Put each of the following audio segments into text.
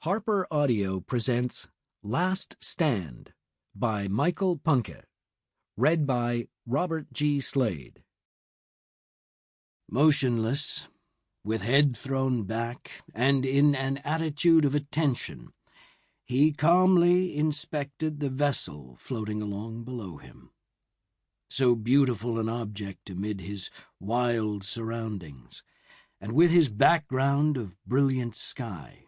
Harper Audio presents Last Stand by Michael Punke, read by Robert G. Slade. Motionless, with head thrown back and in an attitude of attention, he calmly inspected the vessel floating along below him. So beautiful an object amid his wild surroundings, and with his background of brilliant sky,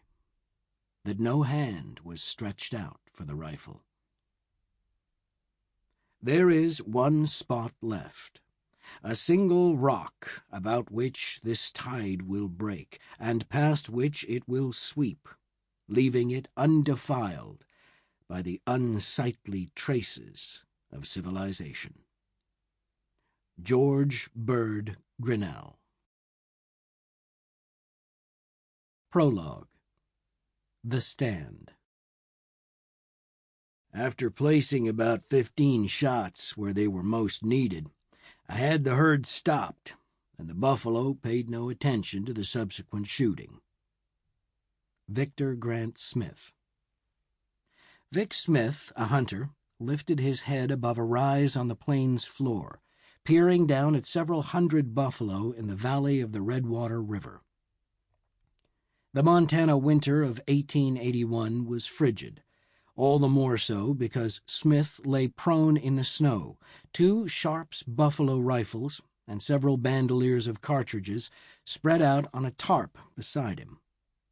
that no hand was stretched out for the rifle. There is one spot left, a single rock about which this tide will break, and past which it will sweep, leaving it undefiled by the unsightly traces of civilization. George Bird Grinnell. Prologue. The Stand. After placing about 15 shots where they were most needed, I had the herd stopped, and the buffalo paid no attention to the subsequent shooting. Victor Grant Smith. Vic Smith, a hunter, lifted his head above a rise on the plains floor, peering down at several hundred buffalo in the valley of the Redwater River. The Montana winter of 1881 was frigid, all the more so because Smith lay prone in the snow, 2 Sharp's buffalo rifles and several bandoliers of cartridges spread out on a tarp beside him.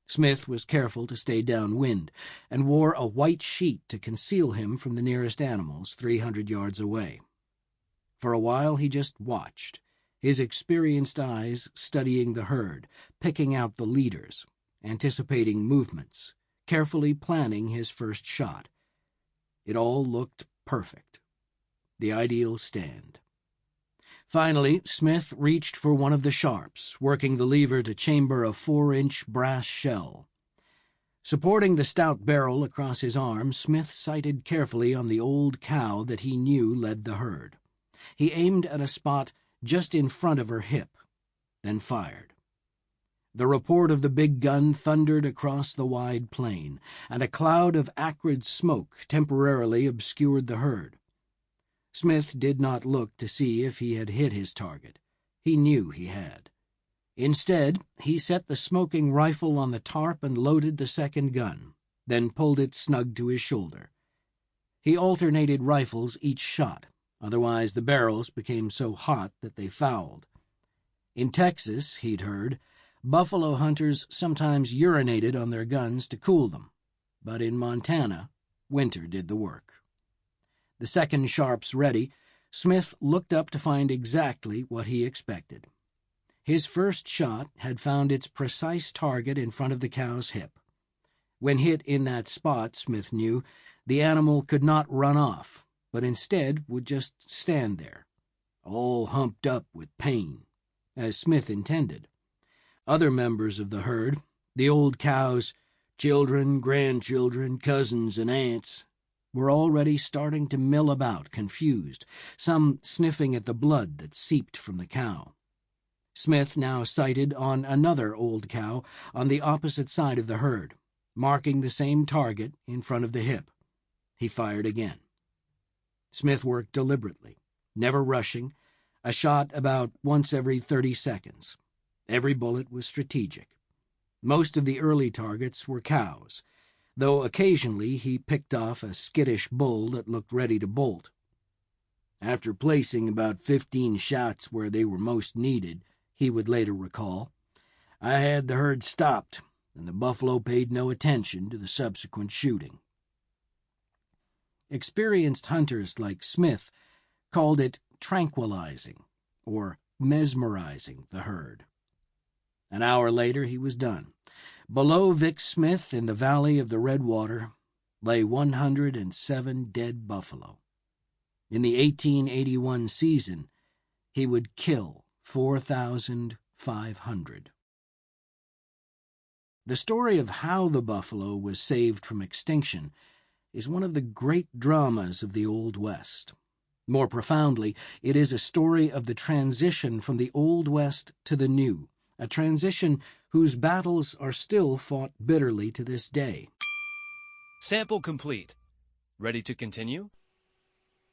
Smith was careful to stay downwind and wore a white sheet to conceal him from the nearest animals 300 yards away. For a while he just watched, his experienced eyes studying the herd, picking out the leaders, anticipating movements, carefully planning his first shot. It all looked perfect. The ideal stand. Finally, Smith reached for one of the Sharps, working the lever to chamber a 4-inch brass shell. Supporting the stout barrel across his arm, Smith sighted carefully on the old cow that he knew led the herd. He aimed at a spot just in front of her hip, then fired. The report of the big gun thundered across the wide plain, and a cloud of acrid smoke temporarily obscured the herd. Smith did not look to see if he had hit his target. He knew he had. Instead, he set the smoking rifle on the tarp and loaded the second gun, then pulled it snug to his shoulder. He alternated rifles each shot, otherwise the barrels became so hot that they fouled. In Texas, he'd heard, buffalo hunters sometimes urinated on their guns to cool them, but in Montana, winter did the work. The second Sharps ready, Smith looked up to find exactly what he expected. His first shot had found its precise target in front of the cow's hip. When hit in that spot, Smith knew, the animal could not run off, but instead would just stand there, all humped up with pain, as Smith intended. Other members of the herd, the old cow's children, grandchildren, cousins, and aunts, were already starting to mill about, confused, some sniffing at the blood that seeped from the cow. Smith now sighted on another old cow on the opposite side of the herd, marking the same target in front of the hip. He fired again. Smith worked deliberately, never rushing, a shot about once every 30 seconds. Every bullet was strategic. Most of the early targets were cows, though occasionally he picked off a skittish bull that looked ready to bolt. After placing about 15 shots where they were most needed, he would later recall, I had the herd stopped, and the buffalo paid no attention to the subsequent shooting. Experienced hunters like Smith called it tranquilizing or mesmerizing the herd. An hour later he was done. Below Vic Smith in the valley of the Redwater lay 107 dead buffalo. In the 1881 season, he would kill 4,500. The story of how the buffalo was saved from extinction is one of the great dramas of the Old West. More profoundly, it is a story of the transition from the Old West to the New, a transition whose battles are still fought bitterly to this day. Sample complete. Ready to continue?